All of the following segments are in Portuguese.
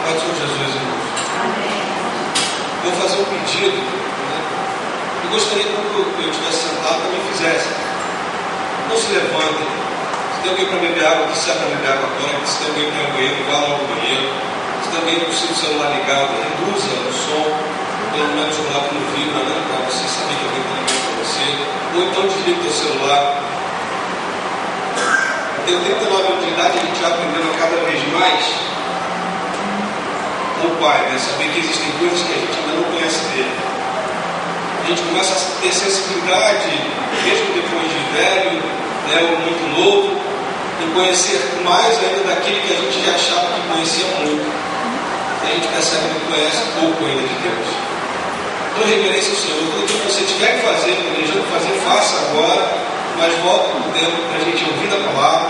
Pode ser Jesus, irmãos. Vou fazer um pedido. Eu gostaria que quando eu estivesse sentado também fizesse. Não se levantem. Se tem alguém para beber água, que sai para beber água agora. Se tem alguém para ir ao banheiro, vá logo ao banheiro. Se tem alguém com o seu celular ligado, reduza o som, pelo menos coloque no vibra, né? Para você saber que alguém está ligando para você. Ou então desliga o seu celular. Eu tenho 39 anos de idade, a gente vai aprendendo cada vez mais com o Pai, né? Saber que existem coisas que a gente ainda não conhece dele. A gente começa a ter sensibilidade, mesmo depois de velho, né, ou muito novo, em conhecer mais ainda daquele que a gente já achava que conhecia muito. E a gente percebe que conhece pouco ainda de Deus. Então, reverência ao Senhor. Tudo que você tiver que fazer, planejando fazer, faça agora. Mas volta no tempo para a gente ouvir a palavra.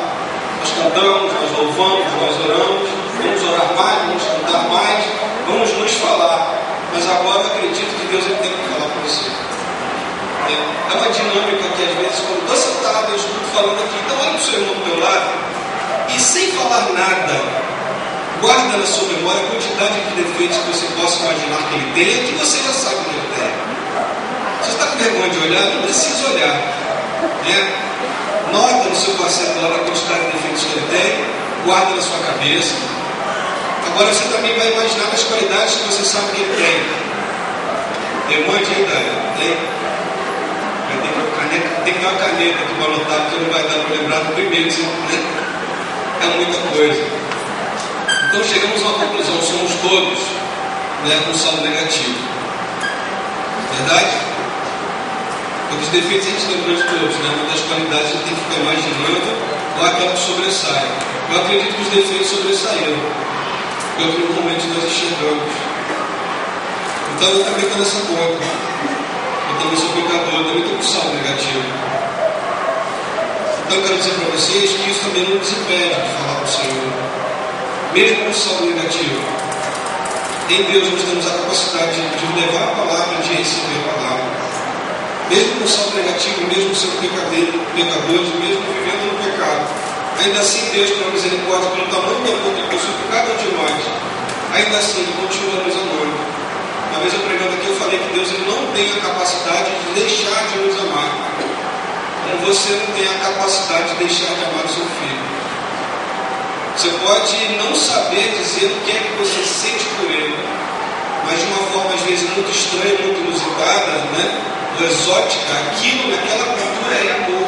Nós cantamos, nós louvamos, nós oramos. Vamos orar mais, vamos cantar mais, vamos nos falar. Mas agora eu acredito que Deus tem que falar com você. É uma dinâmica que às vezes, quando estou sentado, eu escuto falando aqui. Então olha para o seu irmão do meu lado e sem falar nada, guarda na sua memória a quantidade de defeitos que você possa imaginar que ele tem e que você já sabe que ele tem. Se você está com vergonha de olhar, não precisa olhar. Nota no seu parceiro lá a quantidade de defeitos que ele tem, guarda na sua cabeça. Agora você também vai imaginar as qualidades que você sabe que ele tem. Demande ainda, tem? Tem que dar uma caneta aqui para anotar, porque não vai dar para lembrar do primeiro, né? É muita coisa. Então chegamos a uma conclusão, somos todos, né, com saldo negativo. Verdade? Porque os defeitos a gente lembrou de todos, né? Uma das qualidades a gente tem que ficar imaginando ou aquela que sobressai. Eu acredito que os defeitos sobressaíram, porque normalmente nós enxergamos. Então eu também estou nessa conta. Eu também sou pecador, eu também estou com saldo negativo. Então eu quero dizer para vocês que isso também não nos impede de falar com o Senhor. Mesmo com saldo negativo, em Deus nós temos a capacidade de levar a palavra, de receber a palavra. Mesmo com saldo negativo, mesmo sendo pecadores, mesmo vivendo no pecado, ainda assim Deus, pela misericórdia, pelo tamanho do amor que possui por cada um de nós, ainda assim Ele continua nos amando. Uma vez eu pregando aqui, eu falei que Deus ele não tem a capacidade de deixar de nos amar, como você não tem a capacidade de deixar de amar o seu filho. Você pode não saber dizer o que é que você sente por ele, mas de uma forma às vezes muito estranha, muito inusitada, né? Exótica, aquilo naquela cultura é amor.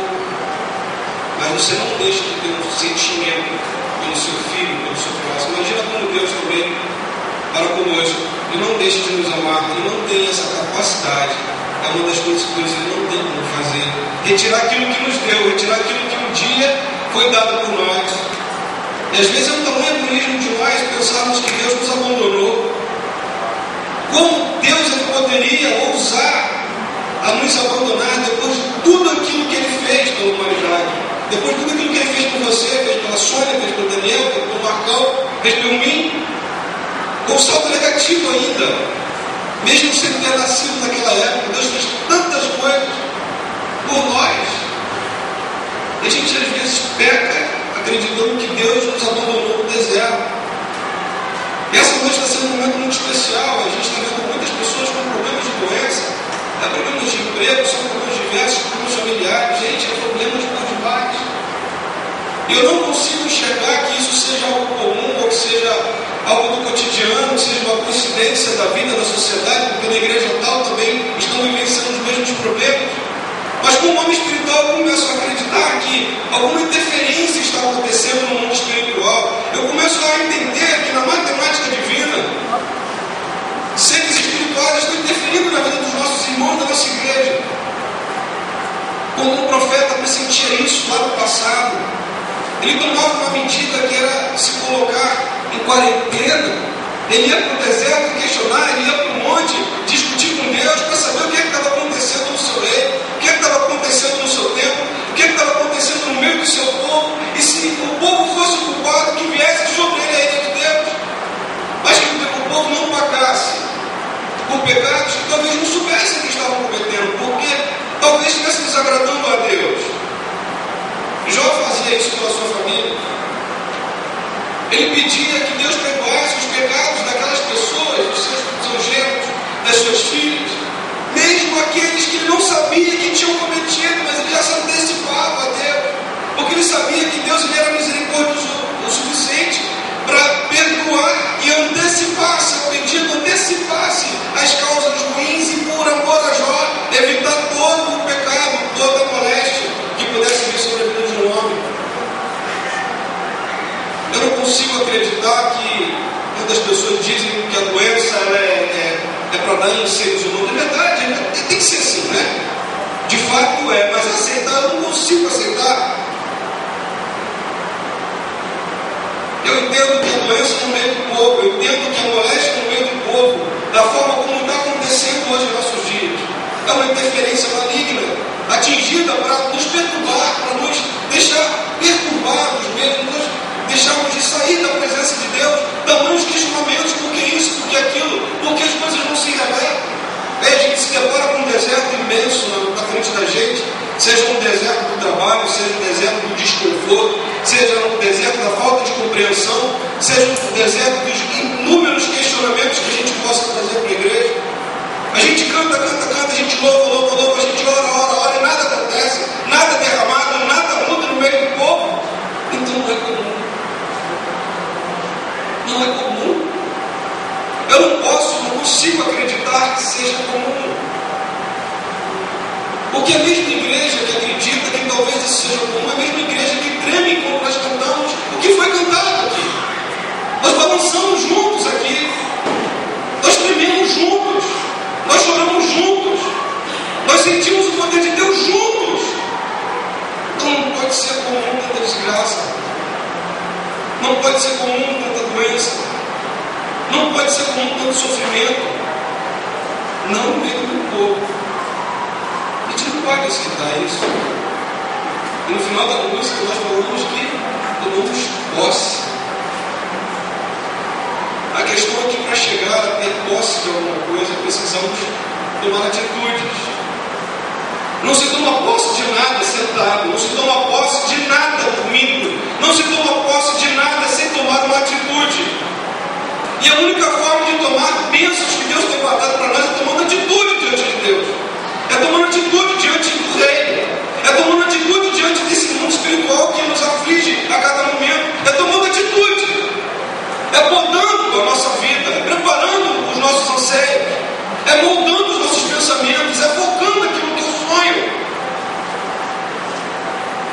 Mas você não deixa de ter um sentimento pelo seu filho, pelo seu próximo. Imagina como Deus também para conosco. Ele não deixa de nos amar, ele não tem essa capacidade. É uma das coisas que Deus ele não tem como fazer. Retirar aquilo que nos deu, retirar aquilo que um dia foi dado por nós. E às vezes é um tamanho egoísmo de nós pensarmos que Deus nos abandonou. Como Deus ele poderia ousar a nos abandonar depois de tudo aquilo que Ele fez pela humanidade, depois de tudo aquilo que Ele fez por você, fez pela Sônia, fez pelo Daniel, fez pelo Marcão, fez pelo mim, com saldo negativo ainda, mesmo sem ter nascido naquela época. Deus fez tantas coisas por nós, e a gente às vezes peca acreditando que Deus nos abandonou no deserto. E essa noite está sendo um momento muito especial. A gente está vendo muitas pessoas com problemas de doença, problemas de emprego, são problemas diversos, problemas familiares, gente, é problemas por demais. E eu não consigo enxergar que isso seja algo comum, ou que seja algo do cotidiano, que seja uma coincidência da vida da sociedade, porque na igreja tal também estão vivenciando os mesmos problemas. Mas como homem espiritual eu começo a acreditar que alguma interferência está acontecendo no mundo espiritual. Eu começo a entender que na matemática divina, seres espirituais estão interferindo na vida dos nossos irmãos da nossa igreja. Como um profeta pressentia isso lá no passado, ele tomava uma medida que era se colocar em quarentena. Ele ia para o deserto questionar, ele ia para o monte discutir com Deus para saber o que estava acontecendo no seu reino, o que estava acontecendo no seu tempo, o que estava acontecendo no meio do seu povo, e se o povo fosse culpado, que viesse sobre ele a ira de Deus, mas que o povo não pagasse por pecados que talvez não soubessem que estavam cometendo, porque talvez estivesse desagradando a Deus. Jó fazia isso pela sua família. Ele pedia que Deus perdoasse os pecados as suas filhas, mesmo aqueles que ele não sabia que tinham cometido, mas ele já se antecipava a Deus, porque ele sabia que Deus ele era misericordioso o suficiente para perdoar e antecipar-se ao pedido, antecipar-se às causas ruins e por amor a Jó, evitar todo o pecado, toda a moléstia que pudesse vir sobre a vida de um homem. Eu não consigo acreditar que muitas pessoas dizem que a doença é para dar em seres humanos. É verdade, tem que ser assim, né? De fato é, mas aceitar, eu não consigo aceitar. Eu entendo que a doença no meio do povo, eu entendo que a moléstia no meio do povo, da forma como está acontecendo hoje em nossos dias, é uma interferência maligna, atingida para nos perturbar, para nos deixar perturbados mesmo, nos deixarmos de sair da presença de Deus, tamanhos questionamentos, por que isso, por que aquilo, porque as coisas não se revelam. A gente se depara com um deserto imenso na frente da gente, seja um deserto do trabalho, seja um deserto do desconforto, seja um deserto da falta de compreensão, seja um deserto dos inúmeros questionamentos que a gente possa trazer para a igreja. A gente canta, a gente louva, a gente ora, e nada acontece, nada é derramado, nada muda no meio do povo. Então não é comum. Não é comum. Eu não consigo acreditar que seja comum. Porque a mesma igreja que acredita que talvez isso seja comum, a mesma igreja que treme quando nós cantamos o que foi cantado aqui. Nós balançamos juntos aqui. Nós trememos juntos. Nós choramos juntos. Nós sentimos o poder de Deus juntos. Então não pode ser comum tanta desgraça. Não pode ser comum tanta doença. Não pode ser comum tanto sofrimento. Não no meio do povo. A gente não pode aceitar isso. E no final da música nós falamos que tomamos posse. A questão é que para chegar a ter posse de alguma coisa precisamos tomar atitudes. Não se toma posse de nada sentado, não se toma posse de nada dormindo, não se toma posse de nada sem tomar uma atitude. E a única forma de tomar bênçãos que Deus tem guardado para nós é tomando atitude diante de Deus. É tomando atitude diante do Rei. É tomando atitude diante desse mundo espiritual que nos aflige a cada momento. É tomando atitude. É podando a nossa vida, é preparando os nossos anseios, é moldando os nossos pensamentos, é focando aquilo que eu sonho.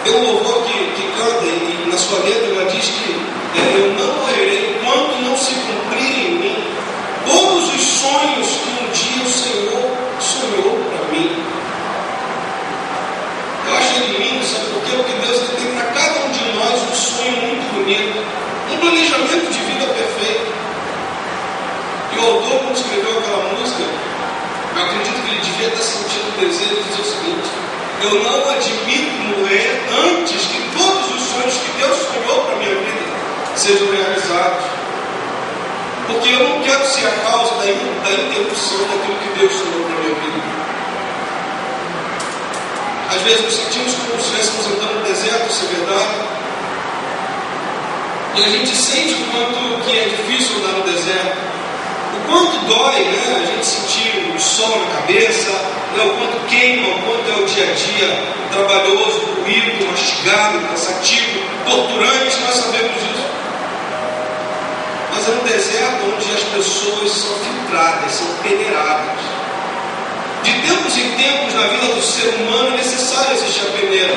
Tem um louvor que canta e na sua letra ela diz que eu não morrerei enquanto não se cumprirem em mim todos os sonhos que um dia o Senhor sonhou para mim. Eu acho ele lindo, sabe por quê? Porque Deus tem para cada um de nós um sonho muito bonito, um planejamento de vida perfeito. E o autor, quando escreveu aquela música, eu acredito que ele devia ter sentido o desejo de dizer o seguinte: eu não admito morrer antes que todos os sonhos que Deus sonhou para a minha vida sejam realizados. Porque eu não quero ser a causa da interrupção daquilo que Deus sonhou para a minha vida. Às vezes nos sentimos como se estivéssemos andando no deserto, isso é verdade. E a gente sente o quanto que é difícil andar no deserto. O quanto dói, né? A gente sentir o sol na cabeça, né? O quanto queima, o quanto é o dia a dia trabalhoso, doído, mastigado, cansativo, torturante, nós sabemos disso. Mas é um deserto onde as pessoas são filtradas, são peneiradas. De tempos em tempos, na vida do ser humano, é necessário existir a peneira.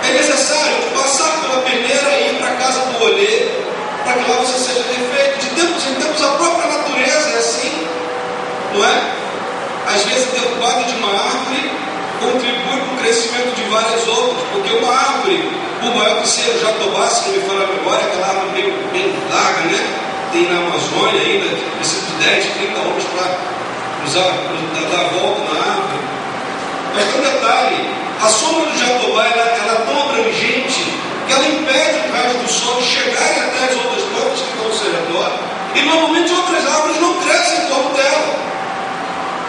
É necessário passar pela peneira e ir para a casa do olheiro, para que lá você seja refeito. De tempos em tempos, a própria natureza é assim, não é? Às vezes, a derrubada de uma árvore contribui para o crescimento de várias outras, porque uma árvore, por maior que seja o jatobá, se não me falha a memória, aquela árvore bem larga, né? Tem na Amazônia ainda, precisa de 10, 30 homens para dar a volta na árvore. Mas tem um detalhe: a sombra do jatobá ela é tão abrangente que ela impede o raio do sol de chegarem até as outras plantas que estão ao seu redor, e normalmente outras árvores não crescem em torno dela,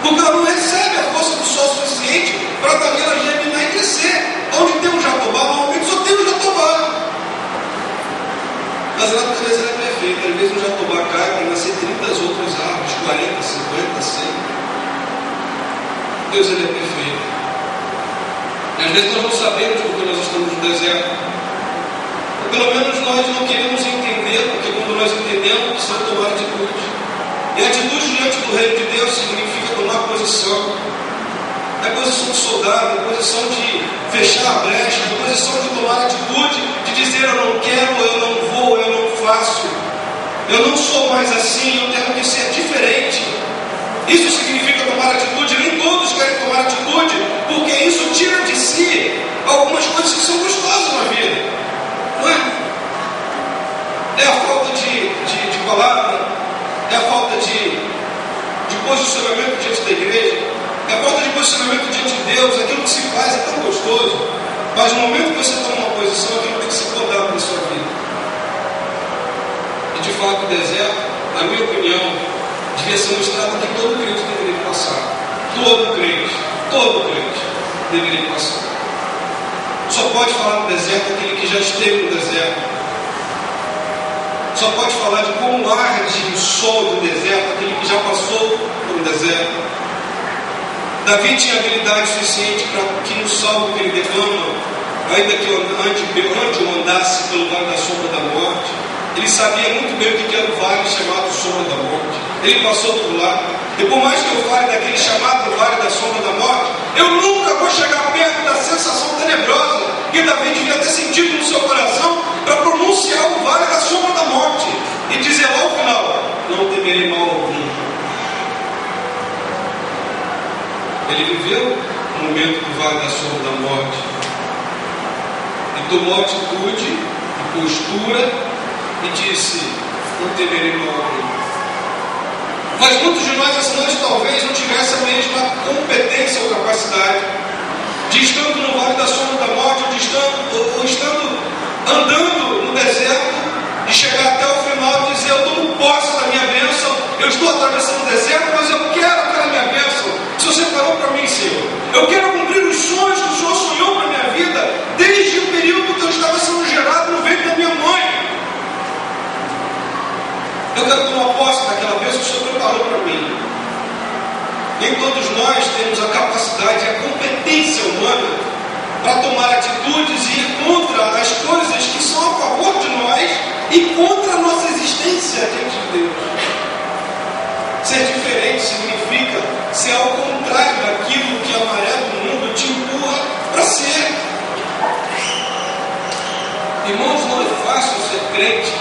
porque ela não recebe a força do sol suficiente para também ela germinar e crescer. Onde tem um jatobá, normalmente só tem um jatobá. Mas a natureza é perfeita. Às vezes um jatobá cai para nascer 30 outras árvores, 40, 50, 100. Deus ele é perfeito. E às vezes nós não sabemos porque nós estamos no deserto. Ou pelo menos nós não queremos entender, porque quando nós entendemos, precisamos tomar atitude. E a atitude diante do reino de Deus significa tomar posição. É posição de soldado, é posição de fechar a brecha, é posição de tomar atitude, de dizer eu não quero, eu não vou, eu não faço. Eu não sou mais assim, eu tenho que ser diferente. Isso significa tomar atitude. Nem todos querem tomar atitude, porque isso tira de si algumas coisas que são gostosas na vida. Não é? É a falta de palavra, é a falta de posicionamento diante da igreja, é a falta de posicionamento diante de Deus. Aquilo que se faz é tão gostoso, mas no momento que você toma uma posição, aquilo tem que se podar na sua vida. E de fato o deserto, na minha opinião, devia ser uma estrada que todo crente deveria passar. Todo crente deveria passar. Só pode falar no deserto aquele que já esteve no deserto. Só pode falar de como arde o sol do deserto aquele que já passou pelo deserto. Davi tinha habilidade suficiente para que no salmo que ele declama, ainda que onde eu andasse pelo vale da sombra da morte, ele sabia muito bem o que era o vale chamado sombra da morte. Ele passou por lá. E por mais que eu fale daquele chamado vale da sombra da morte, eu nunca vou chegar perto da sensação tenebrosa que Davi devia ter sentido no seu coração para pronunciar o vale da sombra da morte e dizer lá ao final: não temerei mal algum. Ele viveu o momento do vale da sombra da morte e tomou atitude e postura e disse: não temerei mal algum. Mas muitos de nós essa noite talvez não tivessem a mesma competência ou capacidade de estando no vale da sombra da morte, ou estando andando no deserto, de chegar até o final e dizer: eu tomo posse da minha bênção, eu estou atravessando o deserto, mas eu quero aquela minha bênção. O Senhor separou para mim, Senhor. Eu quero cumprir os sonhos que o Senhor sonhou para a minha vida desde o período que eu estava sendo gerado no ventre da minha mãe. Eu quero tomar posse daquela bênção que o Senhor preparou para mim. Nem todos nós temos a capacidade e a competência humana para tomar atitudes e ir contra as coisas que são a favor de nós e contra a nossa existência diante de Deus. Ser diferente significa ser ao contrário daquilo que a maré do mundo te empurra para ser. Irmãos, não é fácil ser crente,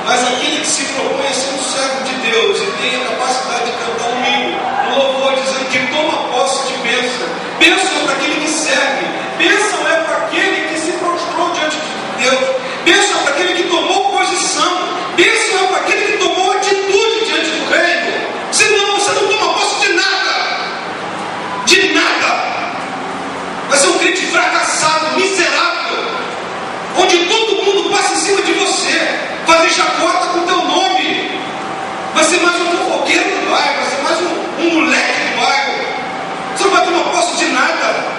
mas aquele que se propõe a ser um servo de Deus e tem a capacidade de cantar um hino, um louvor dizendo que toma posse de bênção. Bênção é para aquele que serve, bênção é para aquele que se prostrou diante de Deus, bênção é para aquele que tomou posição, bênção é para aquele que tomou atitude diante do reino. Senão você não toma posse de nada, de nada. Vai ser um crente fracassado, miserável, onde todo mundo passa em cima de você, fazer chacota com o teu nome. Vai ser mais um fofoqueiro do bairro, vai ser mais um moleque do bairro. Você não vai tomar posse de nada.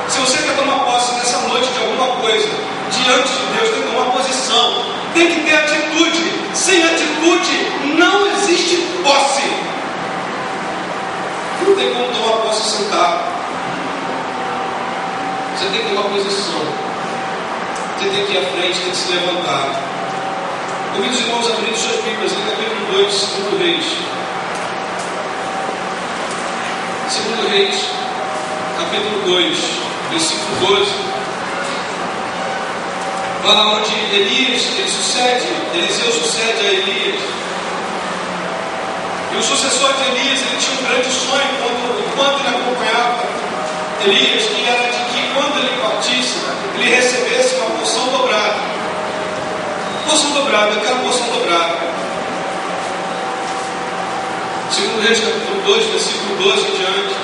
Se você quer tomar posse nessa noite de alguma coisa diante de Deus, tem que tomar posição, tem que ter atitude. Sem atitude não existe posse. Não tem como tomar posse sentado. Você tem que tomar posição. Você tem que ir à frente, tem que se levantar. Convido os irmãos a abrirem suas Bíblias no capítulo 2 de 2 Reis. 2 Reis, capítulo 2, versículo 12. Lá onde Eliseu sucede a Elias. E o sucessor de Elias, ele tinha um grande sonho enquanto ele acompanhava Elias, que era de que quando ele partisse, ele recebesse uma porção dobrada. Porção dobrada, eu quero porção dobrada. 2 Reis, capítulo 2, versículo 12 em diante.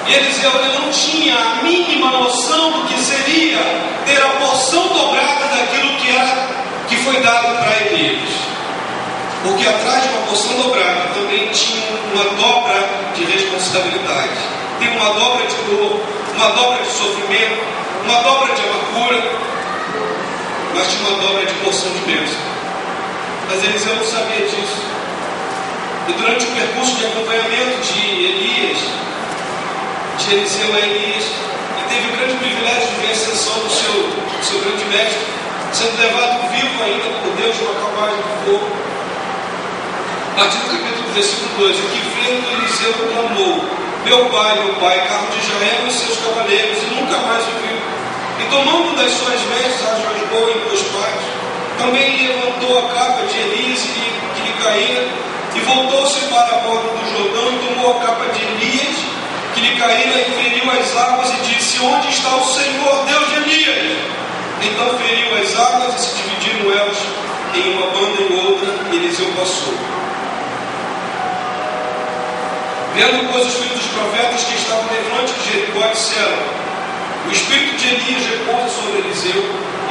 E Eliseu não tinha a mínima noção do que seria ter a porção dobrada daquilo que foi dado para Elias. Porque atrás de uma porção dobrada também tinha uma dobra de responsabilidade. Tem uma dobra de dor, uma dobra de sofrimento, uma dobra de amargura, mas tinha uma dobra de porção de bênção. Mas Eliseu não sabia disso. E durante o percurso de acompanhamento de Eliseu a Elias, ele teve o grande privilégio de ver a ascensão do seu grande mestre, sendo levado vivo ainda por Deus numa carruagem de fogo. A partir do capítulo versículo 2, aqui vendo Eliseu clamou: meu pai, carro de Israel e seus cavaleiros, e nunca mais o viu. E tomando das suas vestes, as rasgou em duas partes. Também levantou a capa de Elias que lhe caíra, e voltou-se para a borda do Jordão, e tomou a capa de Elias que lhe caíra, e feriu as águas, e disse: onde está o Senhor, Deus de Elias? Então feriu as águas, e se dividiram elas em uma banda e outra, e Eliseu passou. Vendo, pois, os filhos dos profetas que estavam defronte de Jericó, disseram: o espírito de Elias repousa sobre Eliseu,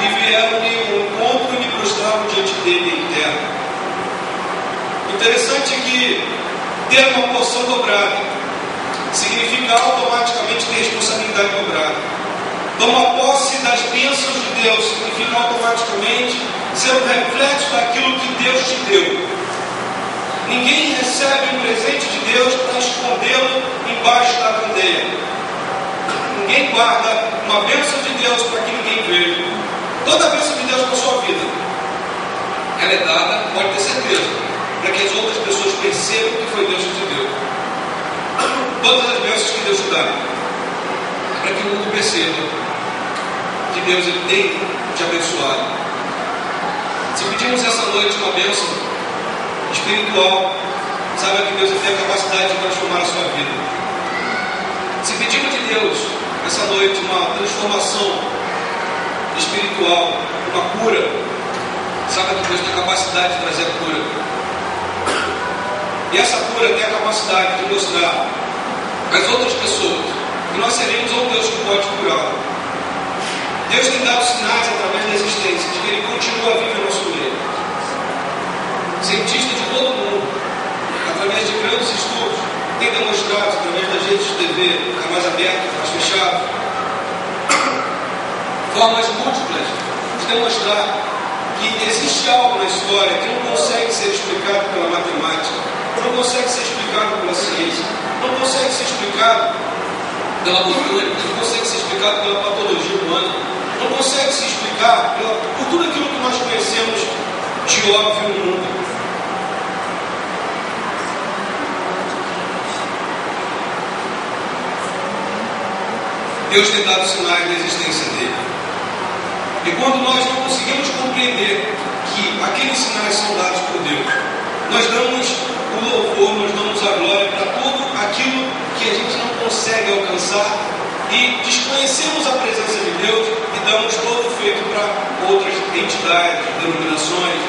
e vieram-lhe ao encontro e lhe prostravam diante dele em terra. Interessante é que ter uma porção dobrada significa automaticamente ter responsabilidade dobrada. Tomar posse das bênçãos de Deus significa automaticamente ser um reflexo daquilo que Deus te deu. Ninguém recebe um presente de Deus para escondê-lo embaixo da candeia. Ninguém guarda uma bênção de Deus para que ninguém veja. Toda a bênção de Deus para a sua vida, ela é dada, pode ter certeza, para que as outras pessoas percebam que foi Deus que te deu. Todas as bênçãos que Deus te dá, para que o mundo perceba que Deus ele tem te abençoado. Se pedimos essa noite uma bênção espiritual, saiba que Deus tem a capacidade de transformar a sua vida. Se pedimos de Deus essa noite uma transformação espiritual, uma cura, saiba que Deus tem a capacidade de trazer a cura. E essa cura tem a capacidade de mostrar às outras pessoas que nós seremos um Deus que pode curar. Deus tem dado sinais através da existência de que Ele continua vivo em nosso meio. Cientistas de todo mundo, através de grandes estudos, têm demonstrado, através das redes de TV, canais abertos, canais fechados, formas múltiplas de demonstrar que existe algo na história que não consegue ser explicado pela matemática, não consegue ser explicado pela ciência, não consegue ser explicado pela cultura, não consegue ser explicado pela patologia humana, não consegue se explicar por tudo aquilo que nós conhecemos de óbvio no mundo. Deus tem dado sinais da existência dele. E quando nós não conseguimos compreender que aqueles sinais são dados por Deus, nós damos o louvor, nós damos a glória para tudo aquilo que a gente não consegue alcançar e desconhecemos a presença de Deus e damos todo o feito para outras entidades, denominações,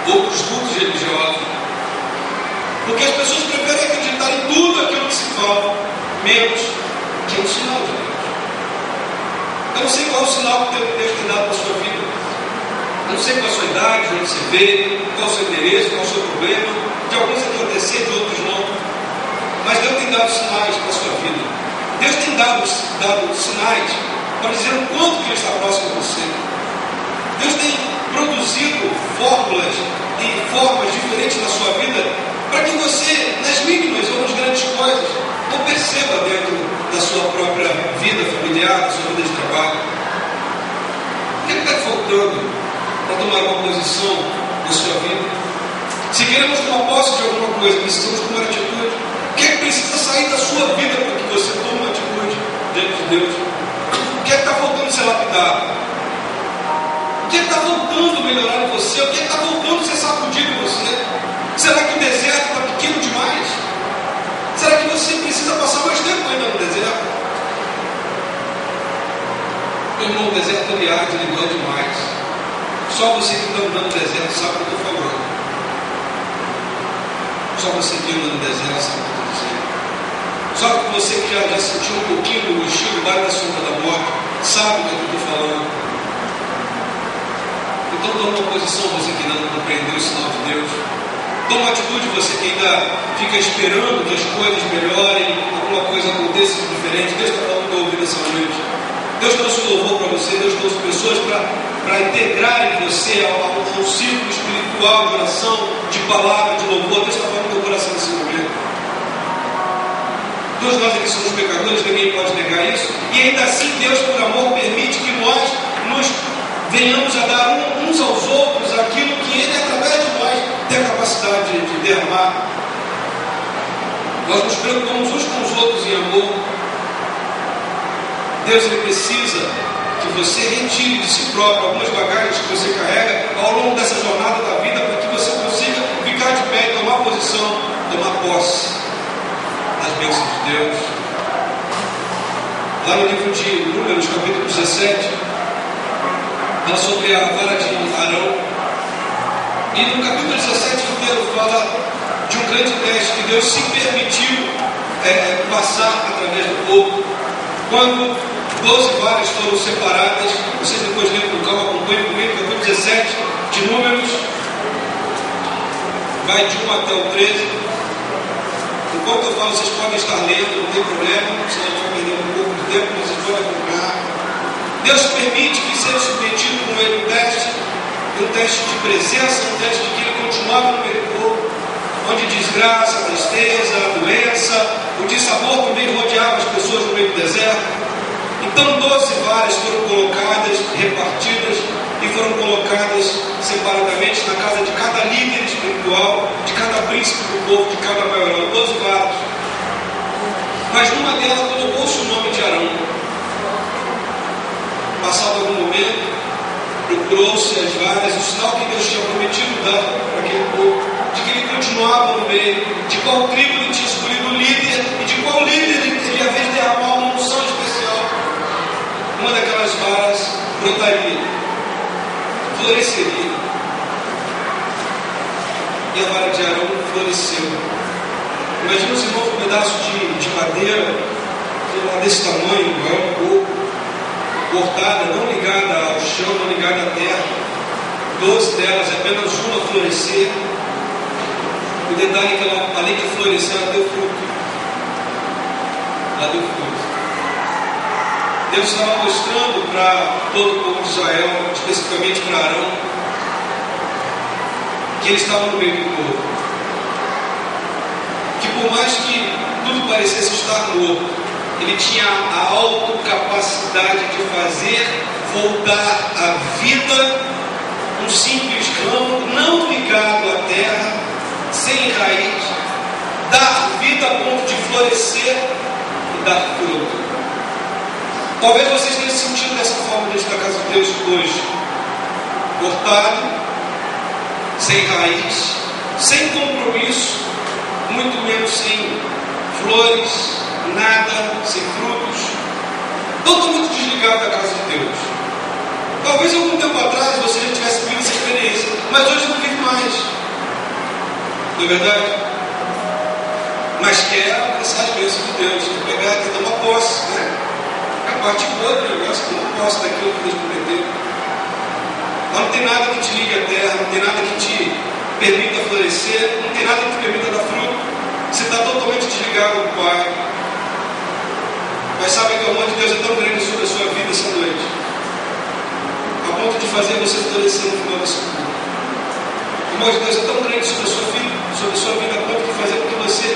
outros cultos religiosos. Porque as pessoas preferem acreditar em tudo aquilo que se fala, menos que é o sinal de Deus. Eu não sei qual é o sinal que Deus tem dado para a sua vida. Eu não sei qual é a sua idade, de onde você veio, qual é o seu interesse, qual é o seu problema. De alguns acontecer, de outros não. Mas Deus tem dado sinais para a sua vida. Deus tem dado sinais para dizer o quanto que Ele está próximo de você. Deus tem produzido fórmulas e formas diferentes na sua vida para que você, nas mínimas ou nas grandes coisas, não perceba dentro da sua própria vida familiar, da sua vida de trabalho. O que está faltando para tomar uma posição na sua vida? Se queremos tomar posse de alguma coisa, precisamos tomar atitude. O que é que precisa sair da sua vida para que você tome uma atitude diante de Deus? O que é que está faltando ser lapidado? O que é que está faltando melhorar em você? O que é que está faltando ser sacudido em você? Será que o deserto está pequeno demais? Será que você precisa passar mais tempo ainda no deserto? Meu irmão, o deserto ele arde, ele dói demais. Só você que está andando no deserto sabe o que eu estou falando. Só você que anda no deserto sabe o que eu estou dizendo. Só que você que já sentiu um pouquinho do mochilo, vai da sombra da morte, sabe o que eu estou falando. Então toma uma posição, você que ainda não compreendeu o sinal de Deus. Toma uma atitude, você que ainda fica esperando que as coisas melhorem, alguma coisa aconteça de diferente. Deus está falando para ouvir essa noite. Deus trouxe louvor para você, Deus trouxe pessoas para integrar em você ao círculo espiritual espiritual, de oração, de palavra, de louvor. Deus está falando no teu coração nesse momento. Todos nós aqui somos pecadores, ninguém pode negar isso. E ainda assim Deus, por amor, permite que nós nos venhamos a dar uns aos outros aquilo que Ele, através de nós, tem a capacidade de derramar. Nós nos preocupamos uns com os outros em amor. Deus, Ele precisa que você retire de si próprio algumas bagagens que você carrega ao longo dessa jornada da vida, para que você consiga ficar de pé e tomar posição, tomar posse das bênçãos de Deus. Lá no livro de Números, capítulo 17, fala sobre a vara de Arão. E no capítulo 17 inteiro fala de um grande teste que Deus se permitiu passar através do povo. Quando 12 varas foram separadas, vocês depois leem com calma, acompanhem comigo, capítulo 17 de Números, vai de 1 até o 13. Enquanto eu falo, vocês podem estar lendo, não tem problema, senão a gente vai perder um pouco de tempo, mas vocês podem acompanhar. Deus permite que seja submetido com ele um teste de presença, um teste de que ele continuava no meio do povo, onde desgraça, tristeza, doença, o dissabor também rodeava as pessoas no meio do deserto. Então 12 varas foram colocadas, repartidas, e foram colocadas separadamente na casa de cada líder espiritual, de cada príncipe do povo, de cada maioral, 12 varas. Mas numa delas colocou-se o nome de Arão. Passado algum momento, procurou-se as varas, o sinal que Deus tinha prometido dar para aquele povo, de que ele continuava no meio, de qual tribo ele tinha escolhido o líder, e de qual líder ele teria vez de derramar uma unção especial. Uma daquelas varas brotaria, floresceria. E a vara de Arão floresceu. Imagina os irmãos um pedaço de madeira, desse tamanho, um pouco, cortada, não ligada ao chão, não ligada à terra. 12 delas, apenas uma florescer. O detalhe é que ela, além de florescer, ela deu fruto. Ela deu fruto. Deus estava mostrando para todo o povo de Israel, especificamente para Arão, que ele estava no meio do povo. Que por mais que tudo parecesse estar morto, ele tinha a autocapacidade de fazer voltar à vida um simples ramo não ligado à terra, sem raiz, dar vida a ponto de florescer e dar fruto. Talvez vocês tenham sentido dessa forma dentro da casa de Deus hoje, cortado, sem raiz, sem compromisso, muito menos sem flores, nada, sem frutos, totalmente desligado da casa de Deus. Talvez algum tempo atrás você já tivesse vivido essa experiência, mas hoje não vive mais. Não é verdade? Mas quer alcançar as bênçãos de Deus, quer pegar, quer tomar posse, né? A partir do outro negócio, que não posse daquilo que Deus prometeu. Mas não tem nada que te ligue à terra, não tem nada que te permita florescer, não tem nada que te permita dar fruto. Você está totalmente desligado do Pai. Mas sabe que o amor de Deus é tão grande sobre a sua vida essa noite, a ponto de fazer você florescer no final desse mundo. O amor de Deus é tão grande sobre a sua vida, a ponto de fazer com que você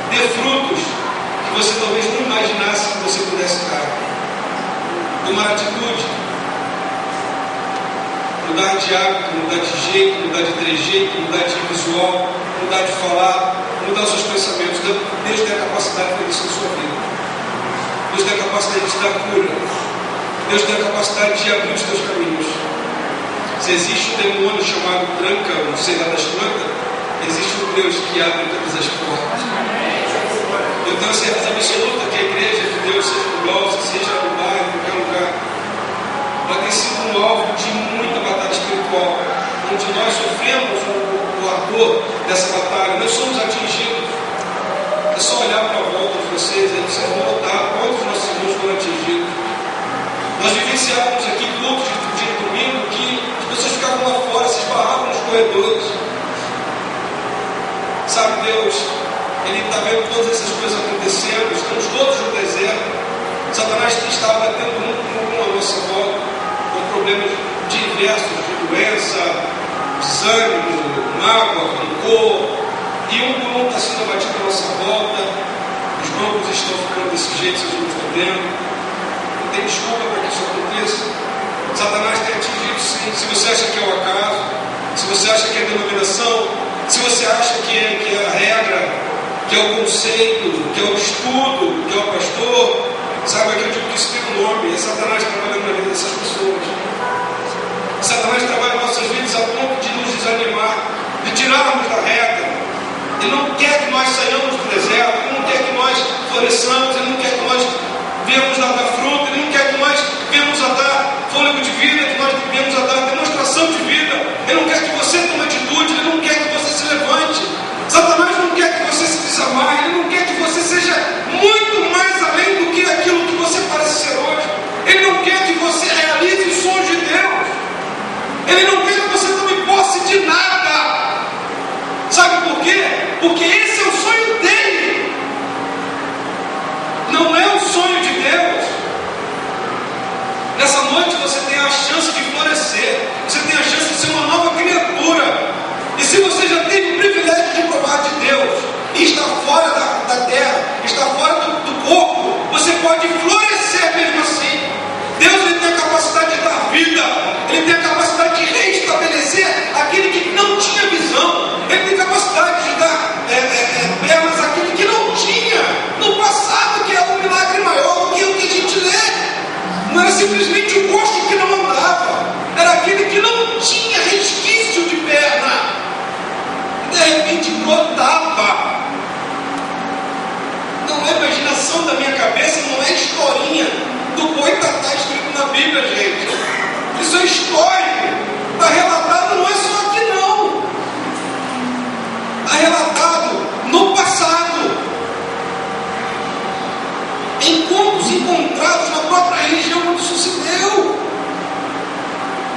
dê frutos que você talvez não imaginasse que você pudesse dar. Tomar atitude, mudar de hábito, mudar de jeito, mudar de trejeito, mudar de visual, mudar de falar, mudar os seus pensamentos. Deus tem a capacidade de fazer isso na sua vida. Deus tem a capacidade de te dar cura. Deus tem a capacidade de abrir os teus caminhos. Se existe um demônio chamado tranca, não sei lá das plantas, existe um Deus que abre todas as portas. Eu tenho certeza absoluta que a igreja de Deus, seja no Globo, seja no bairro, em qualquer lugar, vai ter sido um alvo de muita batalha espiritual, onde nós sofremos o ardor dessa batalha, nós somos atingidos. É só olhar para a volta de vocês, aí vocês vão notar quantos nossos irmãos foram atingidos. Nós vivenciávamos aqui cultos de domingo que as pessoas ficavam lá fora, se esbarravam nos corredores. Sabe, Deus, Ele está vendo todas essas coisas acontecendo, estamos todos no deserto. Satanás está batendo um à nossa volta, com problemas diversos, de doença, de desânimo, mágoa, rancor, e um por um está sendo abatido à nossa volta, os bancos estão ficando desse jeito, vocês não estão vendo, não tem desculpa para que isso aconteça. Satanás tem atingido sim. Se você acha que é o acaso, se você acha que é a denominação, se você acha que é a regra, que é o conceito, que é o estudo, que é o pastor, sabe, eu digo que isso tem um nome, é Satanás trabalhando na vida dessas pessoas. Satanás trabalha em nossas vidas a ponto de nos desanimar, de tirarmos da reta. Ele não quer que nós saiamos do deserto, Ele não quer que nós floresçamos, Ele não quer que nós venhamos a dar fruto, Ele não quer que nós venhamos a dar fôlego de vida, que nós venhamos a dar demonstração de vida. Ele não quer que você tome atitude, Ele não quer que você se levante. Satanás não quer que você se desamarre, Ele não quer que você seja muito mais além do que aquilo que você parece ser hoje. Ele não quer que você realize os sonhos de Deus. Ele não quer que você tome posse de nada. Sabe por quê? Porque esse é o sonho dele. Não é o sonho de Deus. Nessa noite você tem a chance de florescer. Você tem a chance de ser uma nova criatura. E se você já teve o privilégio de provar de Deus e está fora da terra, está fora do corpo, você pode florescer mesmo assim. Deus, Ele tem a capacidade de dar vida. Ele tem a capacidade de reestabelecer aquele que não tinha visão. Ele tem capacidade de dar pernas àquele que não tinha no passado, que é um milagre maior do que o que a gente lê. Não era simplesmente o coxo que não andava, era aquele que não tinha resquício de perna, e de repente brotava. Não é imaginação da minha cabeça, não é historinha do Boitatá escrito na Bíblia, gente. Isso é histórico. Está relatado, não é só aqui não. Está relatado no passado. Encontros encontrados na própria região onde isso se deu.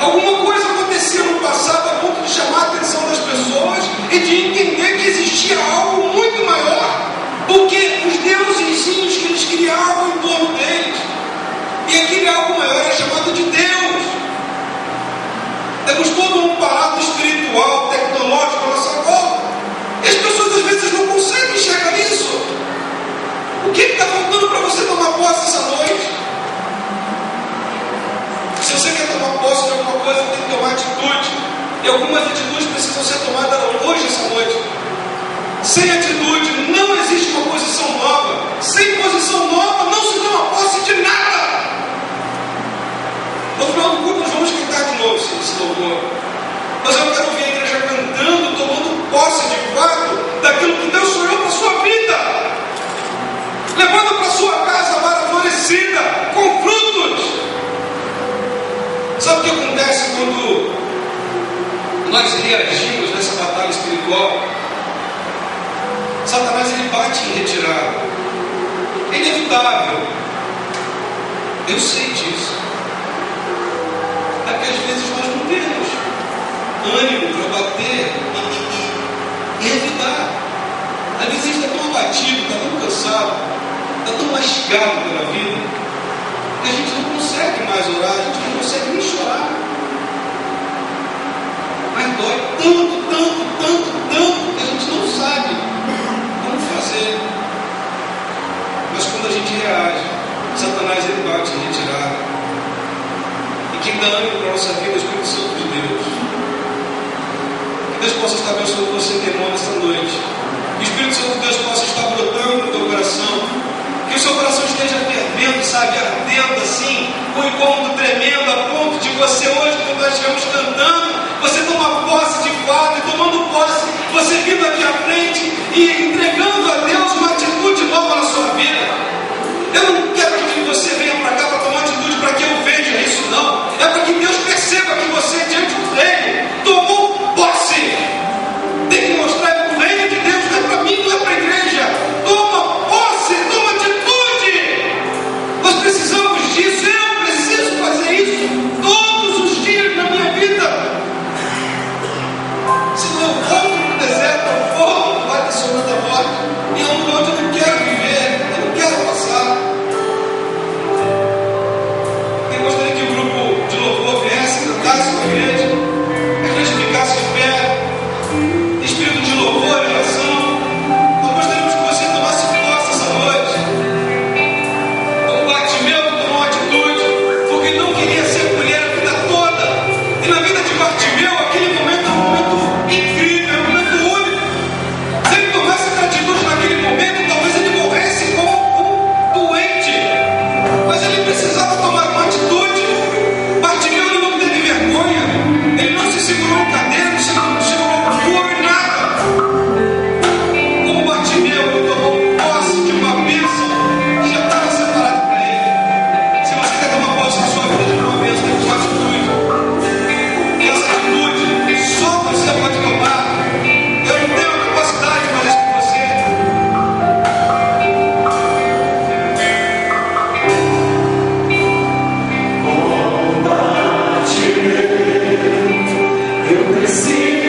Alguma coisa aconteceu no passado a ponto de chamar a atenção das pessoas e de entender que existia algo muito maior do que os deusezinhos que eles criavam em torno deles. E aquele algo maior é chamado de Deus. Temos todo um aparato espiritual, tecnológico à nossa volta. E as pessoas às vezes não conseguem enxergar isso. O que está faltando para você tomar posse essa noite? Se você quer tomar posse de alguma coisa, tem que tomar atitude. E algumas atitudes precisam ser tomadas hoje, essa noite. Sem atitude não existe uma posição nova. Sem posição nova não se toma posse de nada. No final do culto nós vamos cantar de novo esse louvor. Mas eu quero ver a igreja cantando, tomando posse de fato daquilo que Deus sonhou para a sua vida, levando para a sua casa vara florescida, com frutos. Sabe o que acontece quando nós reagimos nessa batalha espiritual? Satanás, ele bate em retirada. É inevitável. Eu sei disso. É que às vezes nós não temos ânimo para bater e evitar. Às vezes a gente está tão abatido, está tão cansado, está tão mastigado pela vida, que a gente não consegue mais orar, a gente não consegue nem chorar. Mas dói tanto, que a gente não sabe como fazer. Mas quando a gente reage, Satanás, ele bate em retirada. E quem dá ânimo para a nossa vida é o Espírito Santo de Deus. Que Deus possa estar abençoando você, meu irmão, nesta noite. Que o Espírito Santo de Deus possa estar brotando no teu coração. Que o seu coração esteja fervendo, sabe, ardendo assim, com um incômodo tremendo, a ponto de você hoje, quando nós estivermos cantando, você tomar posse de fato, e tomando posse, você vindo aqui à frente e entregando a Deus uma atitude nova na sua vida. Eu não quero que você venha para cá para tomar atitude para que eu veja isso, não. É para que Deus perceba que você, diante do reino, tomou posse. Tem que mostrar para o reino de Deus, não é para mim, não é para a igreja. Toma posse, toma atitude. Nós precisamos disso, eu preciso fazer isso todos os dias na minha vida. segurou o cadeiro, não segurou por nada. Como Bartimeu tomou posse de uma bênção que já estava separada para ele. Se você quer tomar posse da sua vida de uma bênção, tem que tomar atitude. E essa atitude só você pode tomar. Eu não tenho a capacidade de fazer isso com você. Eu preciso.